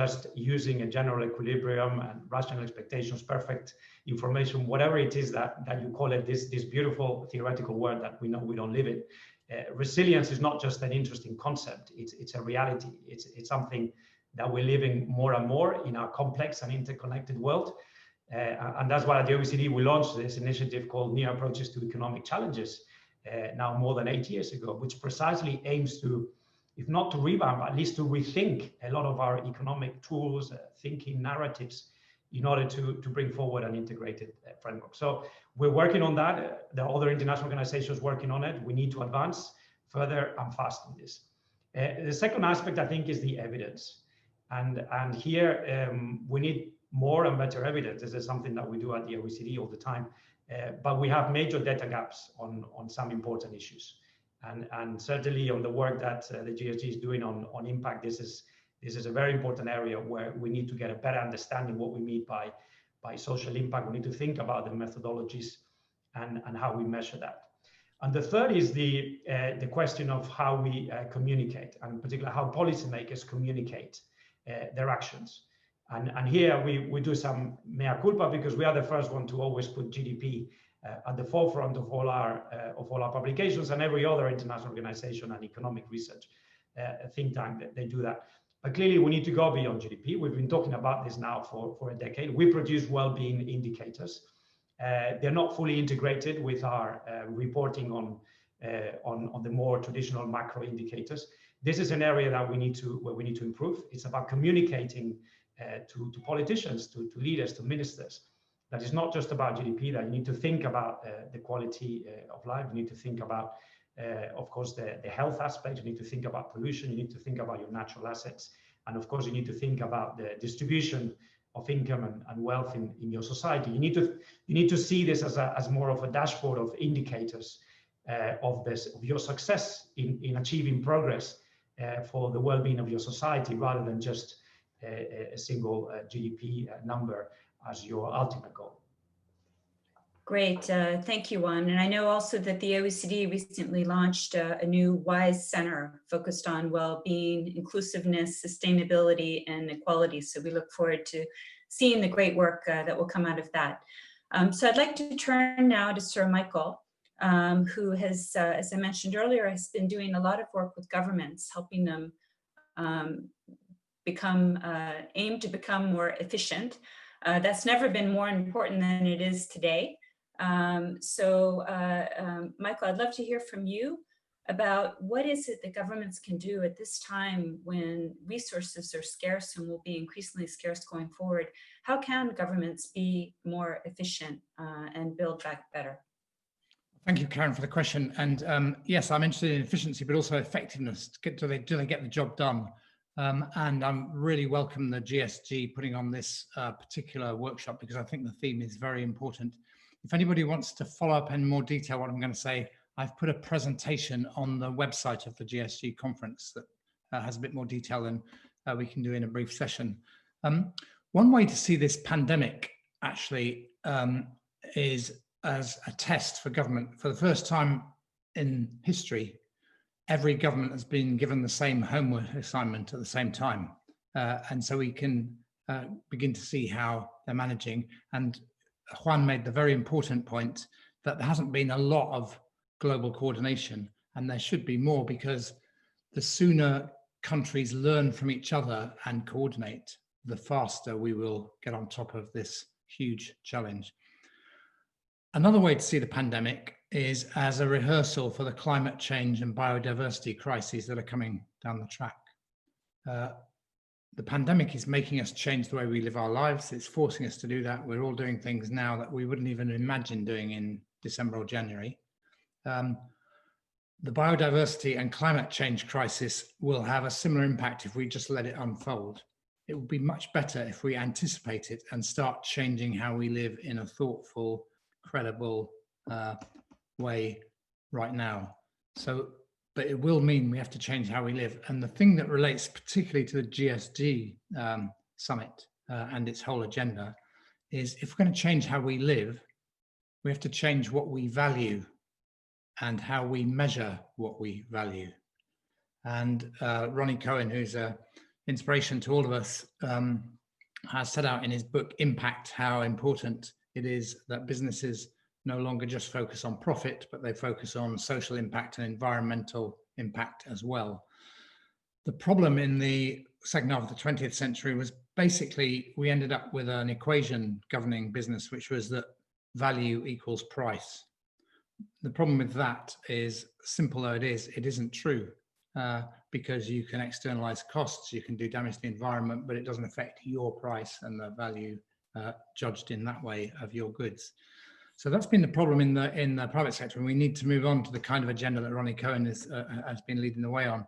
just using a general equilibrium and rational expectations, perfect information, whatever it is that you call it, this beautiful theoretical word that we know we don't live in. Resilience is not just an interesting concept, it's a reality. It's something that we're living more and more in our complex and interconnected world. And that's why at the OECD we launched this initiative called New Approaches to Economic Challenges now more than 8 years ago, which precisely aims to, if not to revamp, at least to rethink a lot of our economic tools, thinking narratives, in order to bring forward an integrated framework. So we're working on that. There are other international organizations working on it. We need to advance further and fast on this. The second aspect, I think, is the evidence. And here we need more and better evidence. This is something that we do at the OECD all the time. But we have major data gaps on some important issues. And certainly on the work that the GSG is doing on impact, this is a very important area where we need to get a better understanding what we mean by social impact. We need to think about the methodologies and how we measure that. And the third is the question of how we communicate, and particularly how policymakers communicate their actions. And here we do some mea culpa, because we are the first one to always put GDP at the forefront of all our publications, and every other international organization and economic research think tank they do that. But clearly we need to go beyond GDP. We've been talking about this now for a decade. We produce well-being indicators. They're not fully integrated with our reporting on the more traditional macro indicators. This is an area that we need to improve. It's about communicating to politicians, to leaders, to ministers, that is not just about GDP, that you need to think about the quality of life. You need to think about, of course, the health aspect. You need to think about pollution. You need to think about your natural assets. And of course, you need to think about the distribution of income and wealth in your society. You need to see this as more of a dashboard of indicators of your success in achieving progress for the well-being of your society, rather than just a single GDP number as your ultimate goal. Great, thank you, Juan. And I know also that the OECD recently launched a new WISE Center focused on well-being, inclusiveness, sustainability, and equality. So we look forward to seeing the great work that will come out of that. So I'd like to turn now to Sir Michael, who has, as I mentioned earlier, has been doing a lot of work with governments, helping them aim to become more efficient. That's never been more important than it is today. Michael, I'd love to hear from you about what is it that governments can do at this time when resources are scarce and will be increasingly scarce going forward. How can governments be more efficient and build back better? Thank you, Kieran, for the question. And yes, I'm interested in efficiency, but also effectiveness. Do they get the job done? And I'm really welcome the GSG putting on this particular workshop, because I think the theme is very important. If anybody wants to follow up in more detail what I'm going to say, I've put a presentation on the website of the GSG conference that has a bit more detail than we can do in a brief session. One way to see this pandemic actually is as a test for government. For the first time in history, every government has been given the same homework assignment at the same time. And so we can begin to see how they're managing. And Juan made the very important point that there hasn't been a lot of global coordination, and there should be more, because the sooner countries learn from each other and coordinate, the faster we will get on top of this huge challenge. Another way to see the pandemic is as a rehearsal for the climate change and biodiversity crises that are coming down the track. The pandemic is making us change the way we live our lives. It's forcing us to do that. We're all doing things now that we wouldn't even imagine doing in December or January. The biodiversity and climate change crisis will have a similar impact if we just let it unfold. It would be much better if we anticipate it and start changing how we live in a thoughtful, credible way right now. But it will mean we have to change how we live. And the thing that relates particularly to the GSG summit and its whole agenda is, if we're going to change how we live, we have to change what we value and how we measure what we value. And Ronnie Cohen, who's a inspiration to all of us, has set out in his book Impact how important it is that businesses no longer just focus on profit, but they focus on social impact and environmental impact as well. The problem in the second half of the 20th century was basically we ended up with an equation governing business, which was that value equals price. The problem with that is, simple though it isn't true, because you can externalize costs, you can do damage to the environment, but it doesn't affect your price and the value judged in that way of your goods. So that's been the problem in the private sector, and we need to move on to the kind of agenda that Ronnie Cohen has been leading the way on.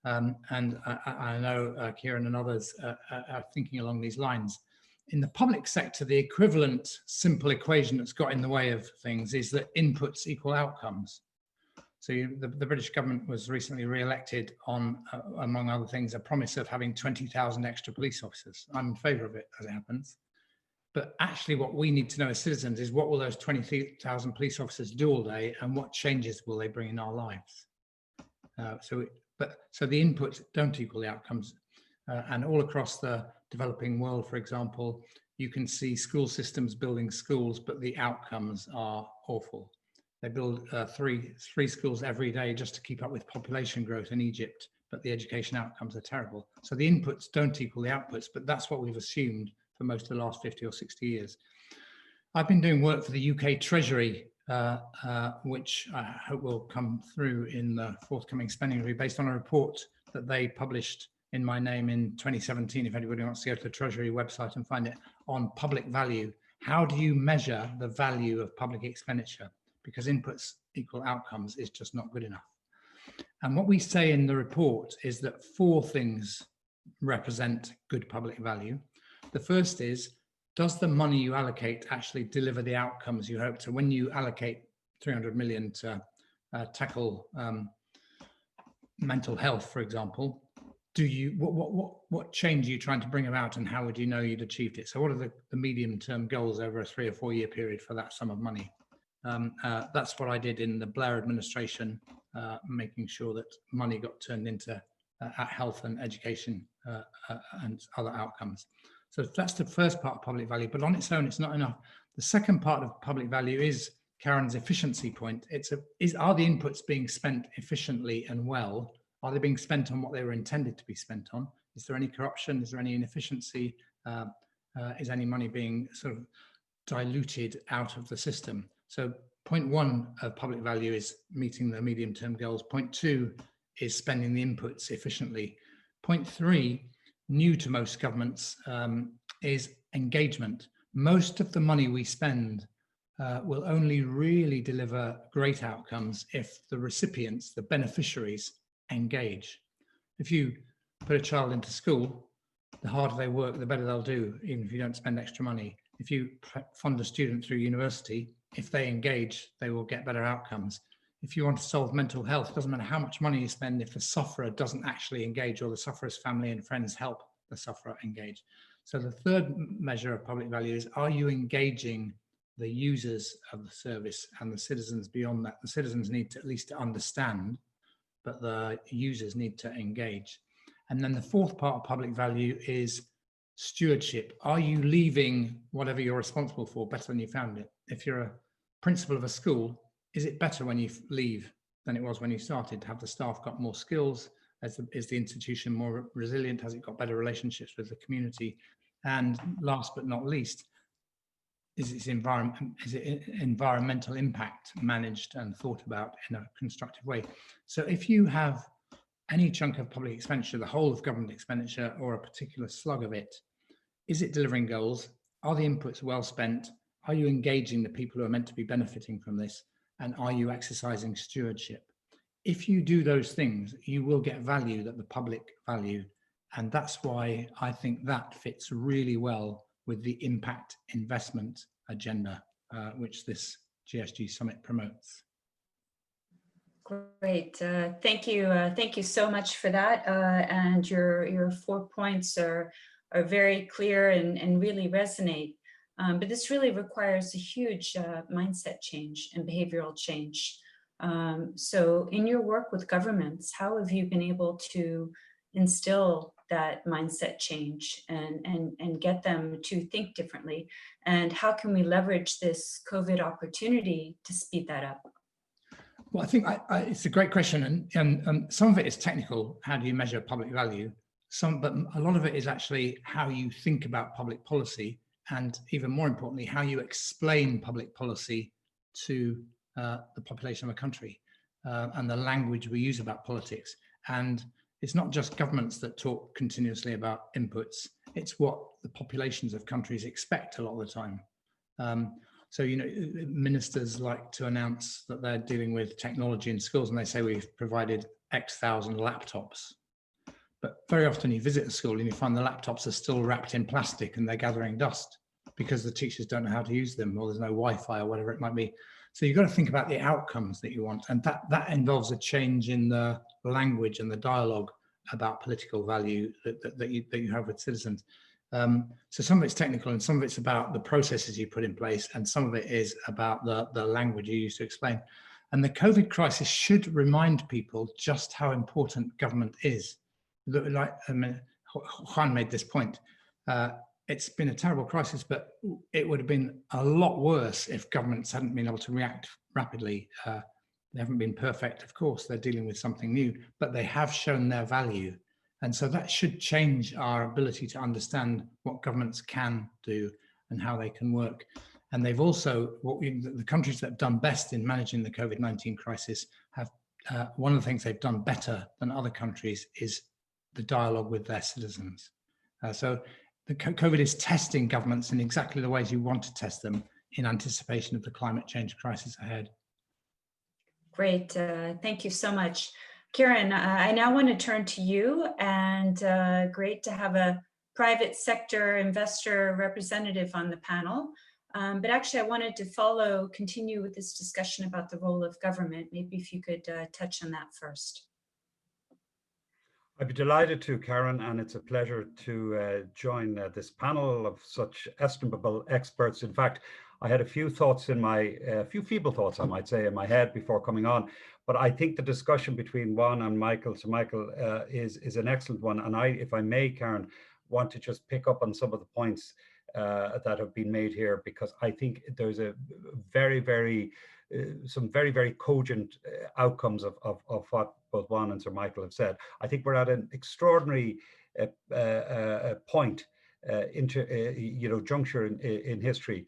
And I know Kieran and others are thinking along these lines. In the public sector, the equivalent simple equation that's got in the way of things is that inputs equal outcomes. So the British government was recently re-elected on, among other things, a promise of having 20,000 extra police officers. I'm in favour of it, as it happens. But actually what we need to know as citizens is, what will those 20,000 police officers do all day, and what changes will they bring in our lives? So the inputs don't equal the outcomes. And all across the developing world, for example, you can see school systems building schools, but the outcomes are awful. They build three schools every day just to keep up with population growth in Egypt, but the education outcomes are terrible. So the inputs don't equal the outputs, but that's what we've assumed for most of the last 50 or 60 years. I've been doing work for the UK Treasury, which I hope will come through in the forthcoming spending review, based on a report that they published in my name in 2017. If anybody wants to go to the Treasury website and find it, on public value. How do you measure the value of public expenditure? Because inputs equal outcomes is just not good enough. And what we say in the report is that 4 things represent good public value. The first is, does the money you allocate actually deliver the outcomes you hope? So when you allocate 300 million to tackle mental health, for example, do you what change are you trying to bring about, and how would you know you'd achieved it? So what are the medium-term goals over a 3 or 4 year period for that sum of money? That's what I did in the Blair administration, making sure that money got turned into health and education and other outcomes. So that's the first part of public value, but on its own, it's not enough. The second part of public value is Karen's efficiency point. Are the inputs being spent efficiently and well? Are they being spent on what they were intended to be spent on? Is there any corruption? Is there any inefficiency? Is any money being sort of diluted out of the system? So point 1 of public value is meeting the medium-term goals. Point 2 is spending the inputs efficiently. Point 3, new to most governments, is engagement. Most of the money we spend will only really deliver great outcomes if the recipients, the beneficiaries, engage. If you put a child into school, the harder they work, the better they'll do, even if you don't spend extra money. If you fund a student through university, if they engage, they will get better outcomes. If you want to solve mental health, it doesn't matter how much money you spend if the sufferer doesn't actually engage, or the sufferer's family and friends help the sufferer engage. So the third measure of public value is, are you engaging the users of the service and the citizens beyond that? The citizens need to at least to understand, but the users need to engage. And then the fourth part of public value is stewardship. Are you leaving whatever you're responsible for better than you found it? If you're a principal of a school, is it better when you leave than it was when you started? Have the staff got more skills? Is the institution more resilient? Has it got better relationships with the community? And last but not least, is its environmental impact managed and thought about in a constructive way? So if you have any chunk of public expenditure, the whole of government expenditure, or a particular slug of it, is it delivering goals? Are the inputs well spent? Are you engaging the people who are meant to be benefiting from this? And are you exercising stewardship? If you do those things, you will get value that the public value. And that's why I think that fits really well with the impact investment agenda, which this GSG Summit promotes. Great, thank you so much for that. And your 4 points are very clear and really resonate. But this really requires a huge mindset change and behavioral change. So in your work with governments, how have you been able to instill that mindset change and get them to think differently? And how can we leverage this COVID opportunity to speed that up? Well, I think it's a great question, and some of it is technical. How do you measure public value? But a lot of it is actually how you think about public policy, and even more importantly, how you explain public policy to the population of a country, and the language we use about politics. And it's not just governments that talk continuously about inputs, it's what the populations of countries expect a lot of the time. So, you know, ministers like to announce that they're dealing with technology in schools, and they say we've provided X thousand laptops. But very often you visit a school and you find the laptops are still wrapped in plastic and they're gathering dust because the teachers don't know how to use them, or there's no Wi-Fi or whatever it might be. So you've got to think about the outcomes that you want, and that involves a change in the language and the dialogue about political value that you have with citizens. So some of it's technical, and some of it's about the processes you put in place, and some of it is about the language you use to explain. And the COVID crisis should remind people just how important government is. Like, I mean, Juan made this point. It's been a terrible crisis, but it would have been a lot worse if governments hadn't been able to react rapidly. They haven't been perfect, of course, they're dealing with something new, but they have shown their value. And so that should change our ability to understand what governments can do and how they can work. And they've also, the countries that have done best in managing the COVID-19 crisis have, one of the things they've done better than other countries is the dialogue with their citizens. So the COVID is testing governments in exactly the ways you want to test them in anticipation of the climate change crisis ahead. Great, thank you so much. Kieran, I now want to turn to you, and great to have a private sector investor representative on the panel. But actually I wanted to continue with this discussion about the role of government. Maybe if you could touch on that first. I'd be delighted to, Karen, and it's a pleasure to join this panel of such estimable experts. In fact, I had a few thoughts a few feeble thoughts, I might say, in my head before coming on. But I think the discussion between Juan and Michael, is an excellent one. And if I may, Karen, want to just pick up on some of the points that have been made here, because I think there's a some very cogent outcomes of what both Juan and Sir Michael have said. I think we're at an extraordinary point, juncture in history.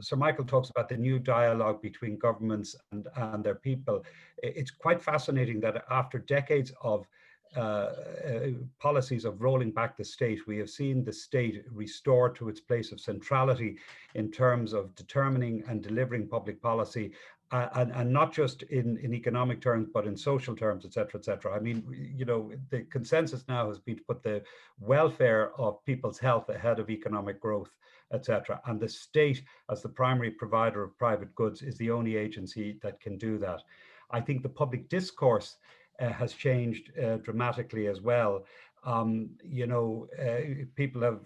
Sir Michael talks about the new dialogue between governments and their people. It's quite fascinating that after decades of policies of rolling back the state, we have seen the state restored to its place of centrality in terms of determining and delivering public policy, and not just in economic terms, but in social terms, et cetera, et cetera. I mean, the consensus now has been to put the welfare of people's health ahead of economic growth, et cetera. And the state, as the primary provider of private goods, is the only agency that can do that. I think the public discourse has changed dramatically as well. People have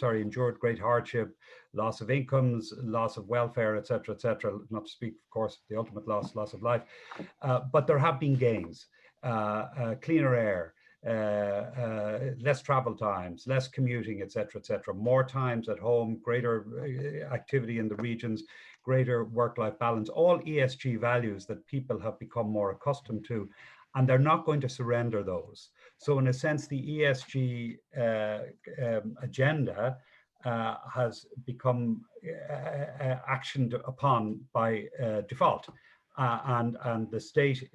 endured great hardship, loss of incomes, loss of welfare, et cetera, not to speak, of course, the ultimate loss of life. But there have been gains, cleaner air, less travel times, less commuting, et cetera, more times at home, greater activity in the regions, greater work-life balance, all ESG values that people have become more accustomed to, and they're not going to surrender those. So in a sense, the ESG agenda has become actioned upon by default. And the state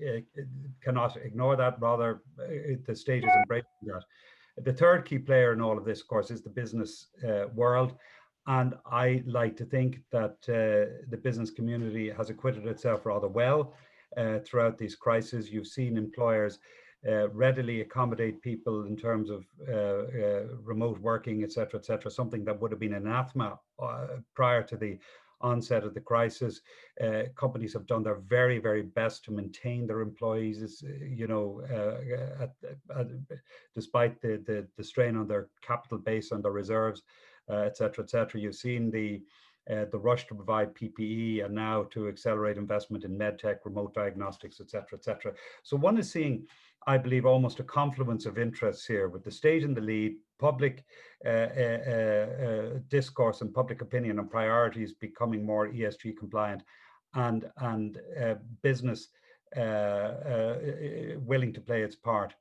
cannot ignore that. Rather, the state is embracing that. The third key player in all of this, of course, is the business world. And I like to think that the business community has acquitted itself rather well throughout these crises. You've seen employers readily accommodate people in terms of remote working, et cetera, something that would have been anathema prior to the onset of the crisis. Companies have done their very best to maintain their employees, despite the strain on their capital base and their reserves, et cetera. You've seen the the rush to provide PPE, and now to accelerate investment in medtech, remote diagnostics, et cetera, et cetera. So one is seeing, I believe, almost a confluence of interests here, with the state in the lead, public discourse and public opinion and priorities becoming more ESG compliant, and business willing to play its part.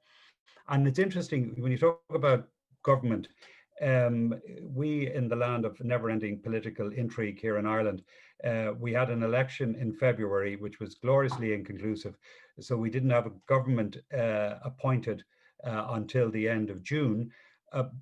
And it's interesting when you talk about government. We, in the land of never-ending political intrigue here in Ireland, we had an election in February which was gloriously inconclusive. So we didn't have a government appointed until the end of June.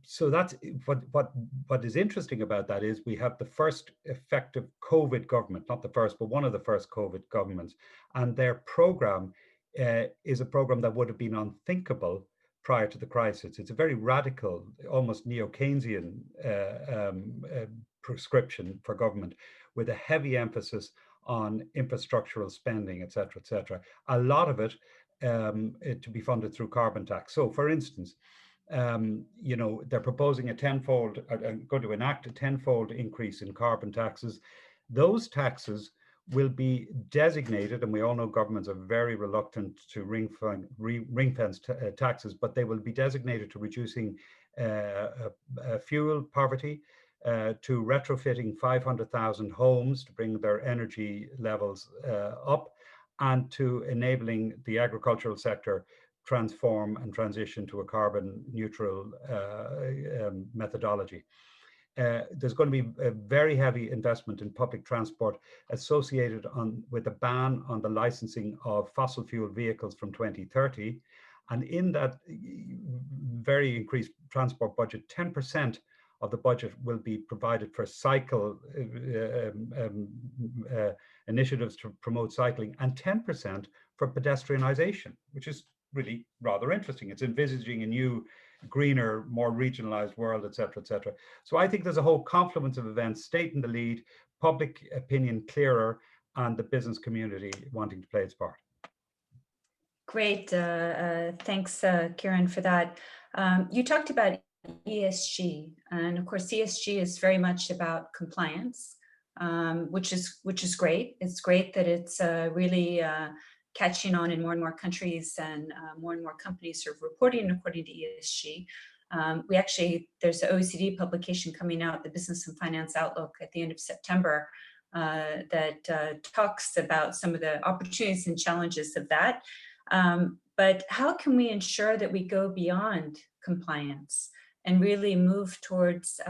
So that's what is interesting about that is we have the first effective COVID government, not the first, but one of the first COVID governments, and their program is a program that would have been unthinkable prior to the crisis. It's a very radical, almost neo-Keynesian prescription for government, with a heavy emphasis on infrastructural spending, et cetera, et cetera. A lot of it to be funded through carbon tax. So, for instance, you know, they're proposing a tenfold, going to enact a tenfold increase in carbon taxes. Those taxes will be designated, and we all know governments are very reluctant to ring-fence taxes, but they will be designated to reducing fuel poverty, to retrofitting 500,000 homes to bring their energy levels up, and to enabling the agricultural sector transform and transition to a carbon neutral methodology. There's going to be a very heavy investment in public transport associated with a ban on the licensing of fossil fuel vehicles from 2030. And in that very increased transport budget, 10% of the budget will be provided for cycle initiatives to promote cycling, and 10% for pedestrianisation, which is really rather interesting. It's envisaging a new, greener, more regionalized world, et cetera, et cetera. So I think there's a whole confluence of events, state in the lead, public opinion clearer, and the business community wanting to play its part. Great. Thanks, Kieran, for that. You talked about ESG, and of course, ESG is very much about compliance, which is great. It's great that it's really catching on in more and more countries, and more companies are reporting according to ESG. There's an OECD publication coming out, the Business and Finance Outlook, at the end of September, that talks about some of the opportunities and challenges of that. But how can we ensure that we go beyond compliance and really move towards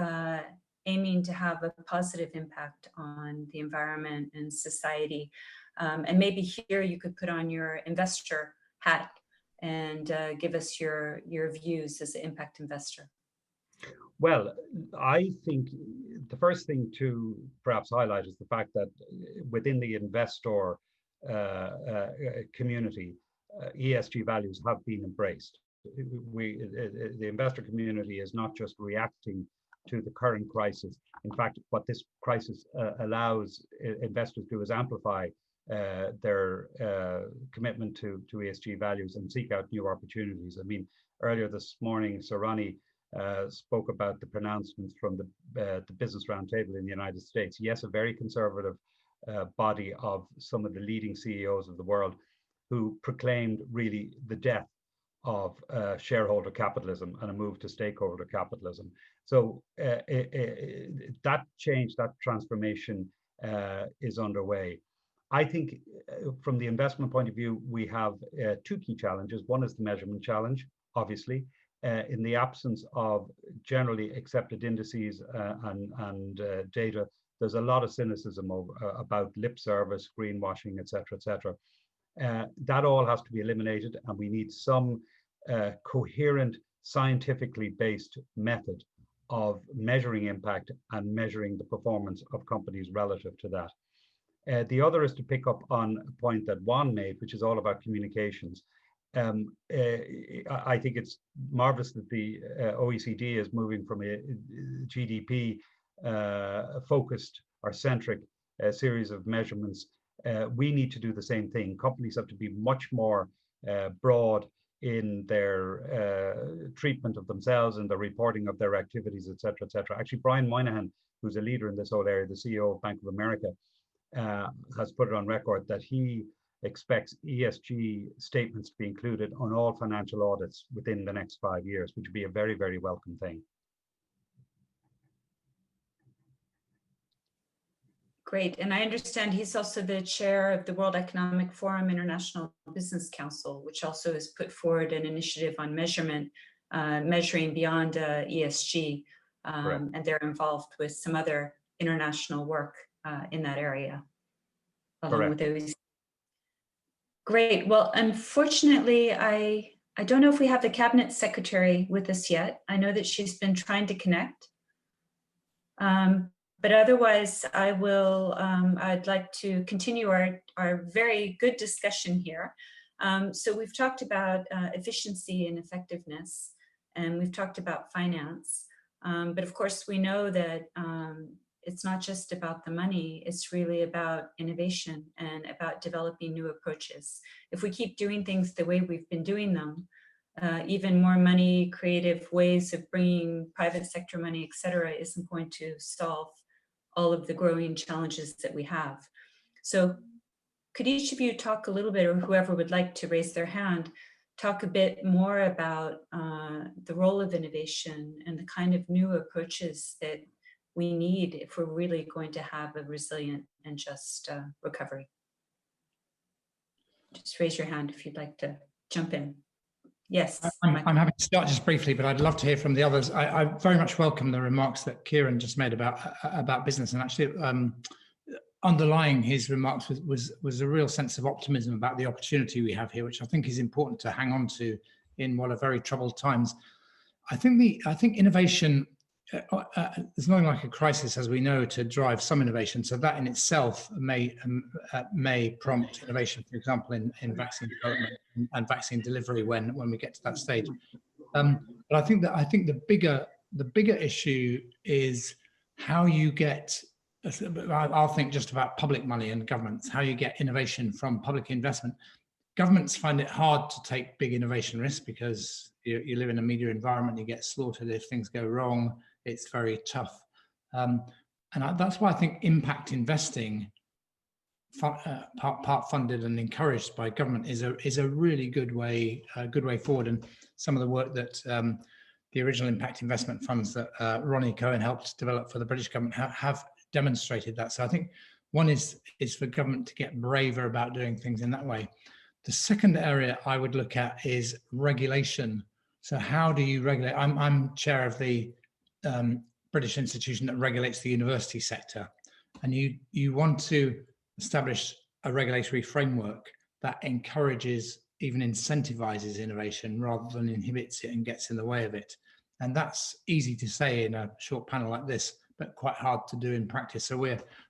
aiming to have a positive impact on the environment and society? And maybe here you could put on your investor hat and give us your views as an impact investor. Well, I think the first thing to perhaps highlight is the fact that within the investor community, ESG values have been embraced. The investor community is not just reacting to the current crisis. In fact, what this crisis allows investors to do is amplify their commitment to ESG values and seek out new opportunities. I mean, earlier this morning, Sarani spoke about the pronouncements from the Business Roundtable in the United States. Yes, a very conservative body of some of the leading CEOs of the world, who proclaimed really the death of shareholder capitalism and a move to stakeholder capitalism. So that change, that transformation is underway. I think from the investment point of view, we have two key challenges. One is the measurement challenge, obviously. In the absence of generally accepted indices and data, there's a lot of cynicism about lip service, greenwashing, et cetera, et cetera. That all has to be eliminated, and we need some coherent, scientifically based method of measuring impact and measuring the performance of companies relative to that. The other is to pick up on a point that Juan made, which is all about communications. I think it's marvelous that the OECD is moving from a GDP focused or centric series of measurements. We need to do the same thing. Companies have to be much more broad in their treatment of themselves and the reporting of their activities, et cetera, et cetera. Actually, Brian Moynihan who's a leader in this whole area, the CEO of Bank of America, has put it on record that he expects ESG statements to be included on all financial audits within the next 5 years, which would be a very, very welcome thing. Great. And I understand he's also the chair of the World Economic Forum International Business Council, which also has put forward an initiative on measuring beyond ESG. And they're involved with some other international work in that area, along with OECD. Great. Well, unfortunately, I don't know if we have the cabinet secretary with us yet. I know that she's been trying to connect. But otherwise, I'd like to continue our very good discussion here. So we've talked about efficiency and effectiveness, and we've talked about finance. But of course, we know that it's not just about the money, it's really about innovation and about developing new approaches. If we keep doing things the way we've been doing them, even more money, creative ways of bringing private sector money, et cetera, isn't going to solve all of the growing challenges that we have. So could each of you talk a little bit, or whoever would like to raise their hand, talk a bit more about the role of innovation and the kind of new approaches that we need if we're really going to have a resilient and just recovery? Just raise your hand if you'd like to jump in. Yes. I'm happy to start just briefly, but I'd love to hear from the others. I very much welcome the remarks that Kieran just made about business, and actually underlying his remarks was a real sense of optimism about the opportunity we have here, which I think is important to hang on to in what are very troubled times. I think innovation, there's nothing like a crisis, as we know, to drive some innovation. So that in itself may prompt innovation, for example, in vaccine development and vaccine delivery when we get to that stage. But I think the bigger issue is how you get. I'll think just about public money and governments, how you get innovation from public investment. Governments find it hard to take big innovation risks because you live in a media environment, you get slaughtered if things go wrong. It's very tough. That's why I think impact investing, part funded and encouraged by government, is a really good way forward. And some of the work that the original impact investment funds that Ronnie Cohen helped develop for the British government have demonstrated that. So I think one is for government to get braver about doing things in that way. The second area I would look at is regulation. So how do you regulate? I'm chair of the British institution that regulates the university sector, and you want to establish a regulatory framework that encourages, even incentivizes innovation rather than inhibits it and gets in the way of it. And that's easy to say in a short panel like this, but quite hard to do in practice. So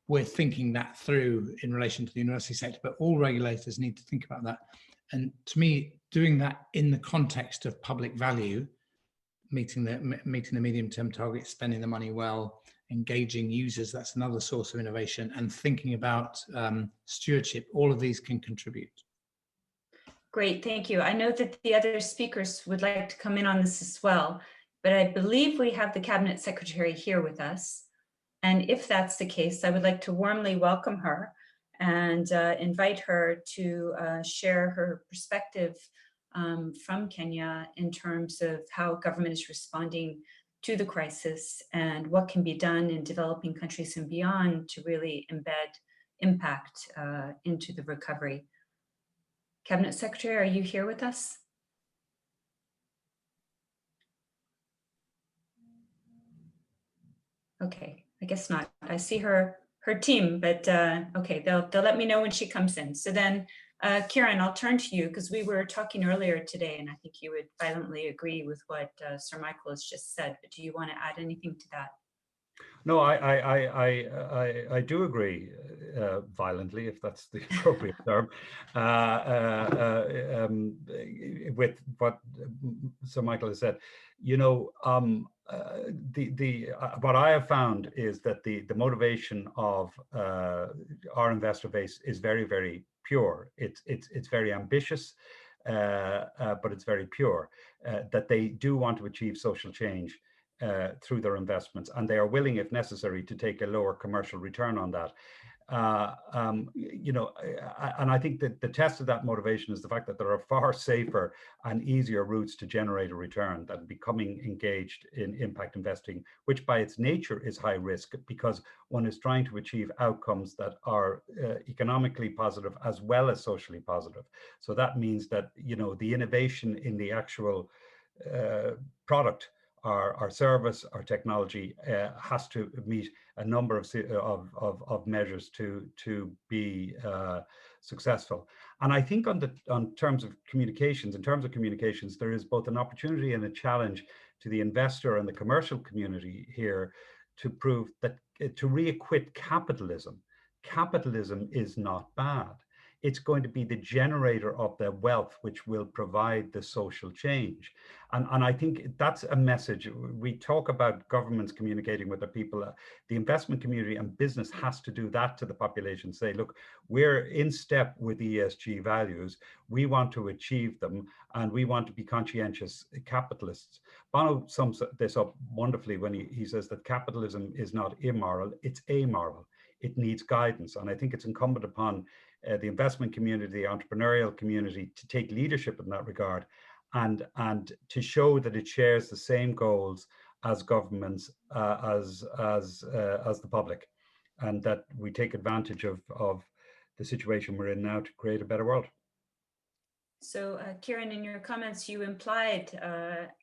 we're thinking that through in relation to the university sector, but all regulators need to think about that. And to me, doing that in the context of public value, meeting the medium-term targets, spending the money well, engaging users, that's another source of innovation, and thinking about stewardship, all of these can contribute. Great, thank you. I know that the other speakers would like to come in on this as well, but I believe we have the Cabinet Secretary here with us. And if that's the case, I would like to warmly welcome her and invite her to share her perspective from Kenya in terms of how government is responding to the crisis and what can be done in developing countries and beyond to really embed impact into the recovery. Cabinet Secretary, are you here with us? Okay, I guess not. I see her team, but okay, they'll let me know when she comes in. So then, Kieran, I'll turn to you because we were talking earlier today, and I think you would violently agree with what Sir Michael has just said. But do you want to add anything to that? No, I do agree violently, if that's the appropriate term, with what Sir Michael has said. You know, what I have found is that the motivation of our investor base is very, very pure. It's very ambitious, but it's very pure. That they do want to achieve social change. through their investments, and they are willing, if necessary, to take a lower commercial return on that. You know, and I think that the test of that motivation is the fact that there are far safer and easier routes to generate a return than becoming engaged in impact investing, which by its nature is high risk, because one is trying to achieve outcomes that are economically positive as well as socially positive. So that means that, you know, the innovation in the actual product, our service, our technology has to meet a number of measures to be successful. And I think on terms of communications, there is both an opportunity and a challenge to the investor and the commercial community here to prove that to re-acquit capitalism. Capitalism is not bad. It's going to be the generator of the wealth which will provide the social change. And I think that's a message. We talk about governments communicating with their people. The investment community and business has to do that to the population. Say, look, we're in step with ESG values. We want to achieve them, and we want to be conscientious capitalists. Bono sums this up wonderfully when he says that capitalism is not immoral, it's amoral. It needs guidance. And I think it's incumbent upon the investment community, the entrepreneurial community, to take leadership in that regard, and to show that it shares the same goals as governments, as the public, and that we take advantage of the situation we're in now to create a better world. So, Kieran, in your comments, you implied,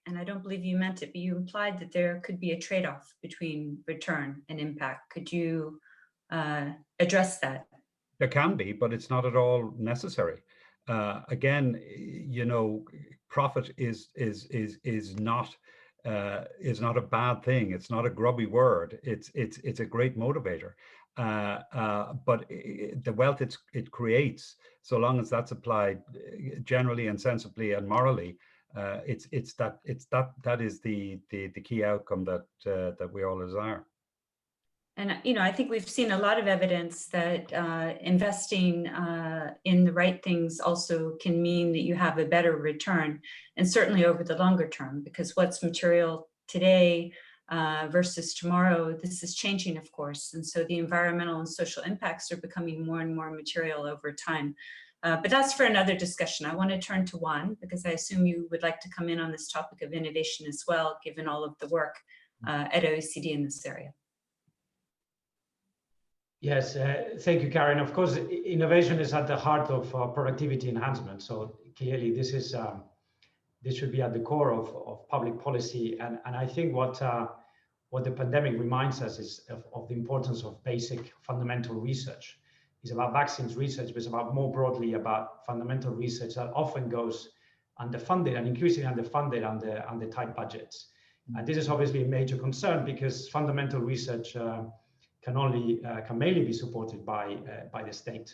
and I don't believe you meant it, but you implied that there could be a trade-off between return and impact. Could you address that? There can be, but it's not at all necessary. Again, you know, profit is not a bad thing. It's not a grubby word. It's a great motivator. But the wealth it creates, so long as that's applied generally and sensibly and morally, that is the key outcome that we all desire. And, you know, I think we've seen a lot of evidence that investing in the right things also can mean that you have a better return, and certainly over the longer term, because what's material today versus tomorrow, this is changing, of course. And so the environmental and social impacts are becoming more and more material over time. But that's for another discussion. I want to turn to Juan, because I assume you would like to come in on this topic of innovation as well, given all of the work at OECD in this area. Yes, thank you, Karen. Of course, innovation is at the heart of productivity enhancement. So clearly, this should be at the core of public policy. And I think what the pandemic reminds us is of the importance of basic fundamental research. It's about vaccines research, but it's about more broadly about fundamental research that often goes underfunded and increasingly underfunded under tight budgets. And this is obviously a major concern, because fundamental research can mainly be supported by the state.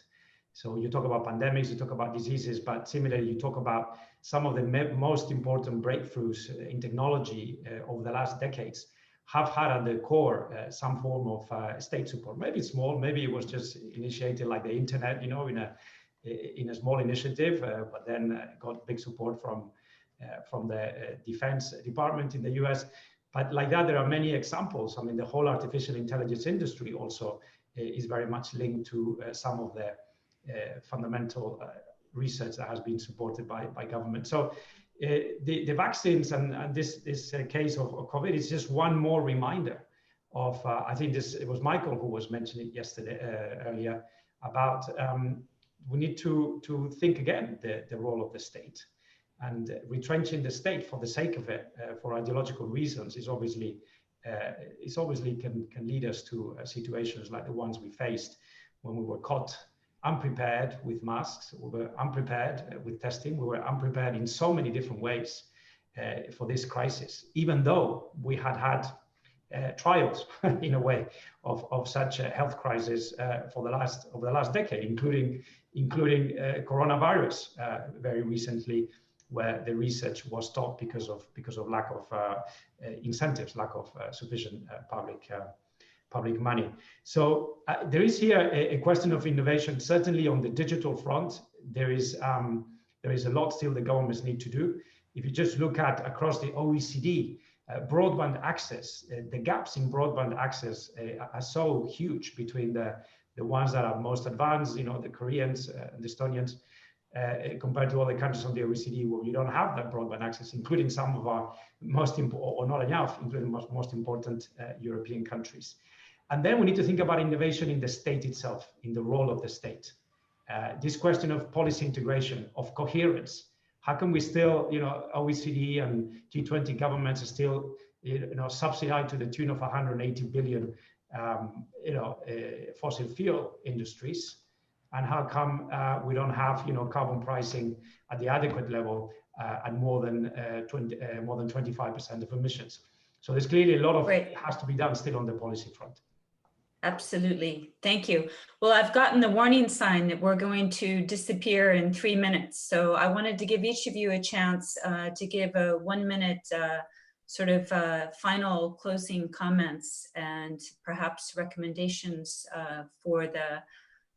So you talk about pandemics, you talk about diseases, but similarly you talk about some of the most important breakthroughs in technology over the last decades have had at the core some form of state support. Maybe small, maybe it was just initiated like the internet, you know, in a small initiative, but then got big support from the Defense Department in the US. But like that, there are many examples. I mean, the whole artificial intelligence industry also is very much linked to some of the fundamental research that has been supported by government. So the vaccines and this case of COVID is just one more reminder of, I think it was Michael who was mentioning yesterday earlier about we need to think again the role of the state. And retrenching the state for the sake of it, for ideological reasons, is obviously can lead us to situations like the ones we faced when we were caught unprepared with masks, we were unprepared with testing, we were unprepared in so many different ways for this crisis, even though we had trials in a way of such a health crisis over the last decade, including coronavirus very recently, where the research was stopped because of lack of incentives, lack of sufficient public money. So there is here a question of innovation. Certainly on the digital front, there is a lot still the governments need to do. If you just look at across the OECD, broadband access, the gaps in broadband access are so huge between the ones that are most advanced, you know, the Koreans and the Estonians, compared to other countries on the OECD where you don't have that broadband access, including some of our most important, or not enough, including most important European countries. And then we need to think about innovation in the state itself, in the role of the state. This question of policy integration, of coherence. How can we still, you know, OECD and G20 governments are still, you know, subsidized to the tune of 180 billion, fossil fuel industries, and how come we don't have, you know, carbon pricing at the adequate level at more than 25% of emissions? So there's clearly a lot of has to be done still on the policy front. Absolutely. Thank you. Well, I've gotten the warning sign that we're going to disappear in 3 minutes. So I wanted to give each of you a chance to give a 1 minute final closing comments and perhaps recommendations for the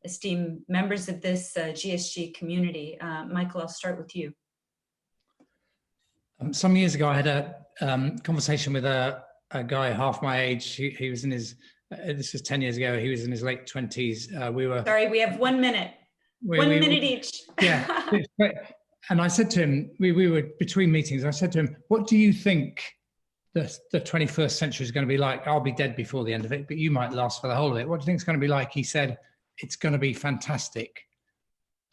esteemed members of this GSG community. Michael, I'll start with you. Some years ago, I had a conversation with a guy half my age. He was in his this was 10 years ago. He was in his late 20s. We were. Sorry, we have 1 minute. 1 minute each. Yeah. And I said to him, we were between meetings. I said to him, "What do you think the 21st century is going to be like? I'll be dead before the end of it, but you might last for the whole of it. What do you think it's going to be like?" He said, "It's going to be fantastic,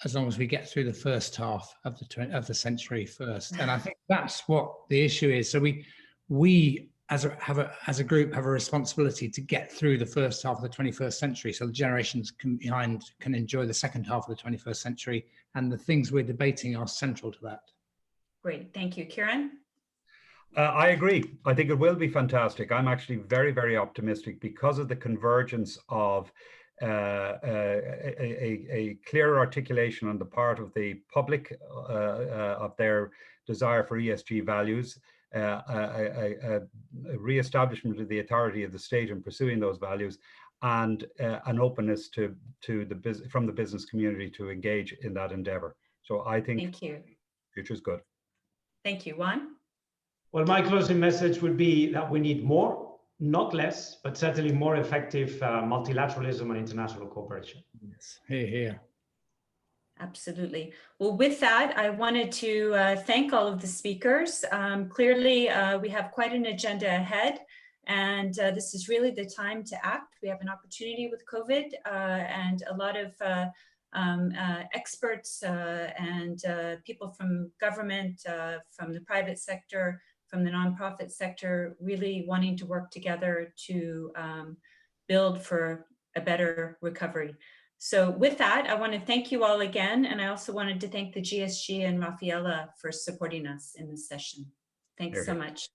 as long as we get through the first half of the century first." And I think that's what the issue is. So we as a group have a responsibility to get through the first half of the 21st century, so the generations behind can enjoy the second half of the 21st century, and the things we're debating are central to that. Great, thank you. Kieran? I agree. I think it will be fantastic. I'm actually very, very optimistic because of the convergence of a clear articulation on the part of the public of their desire for ESG values, a re-establishment of the authority of the state in pursuing those values, and an openness from the business community to engage in that endeavor. So I think the future is good. Thank you. Juan? Well, my closing message would be that we need more, not less, but certainly more effective multilateralism and international cooperation. Yes, here. Absolutely. Well, with that, I wanted to thank all of the speakers. Clearly, we have quite an agenda ahead, and this is really the time to act. We have an opportunity with COVID, and a lot of experts and people from government, from the private sector, from the nonprofit sector, really wanting to work together to build for a better recovery. So with that, I want to thank you all again. And I also wanted to thank the GSG and Rafaela for supporting us in this session. Thanks so much.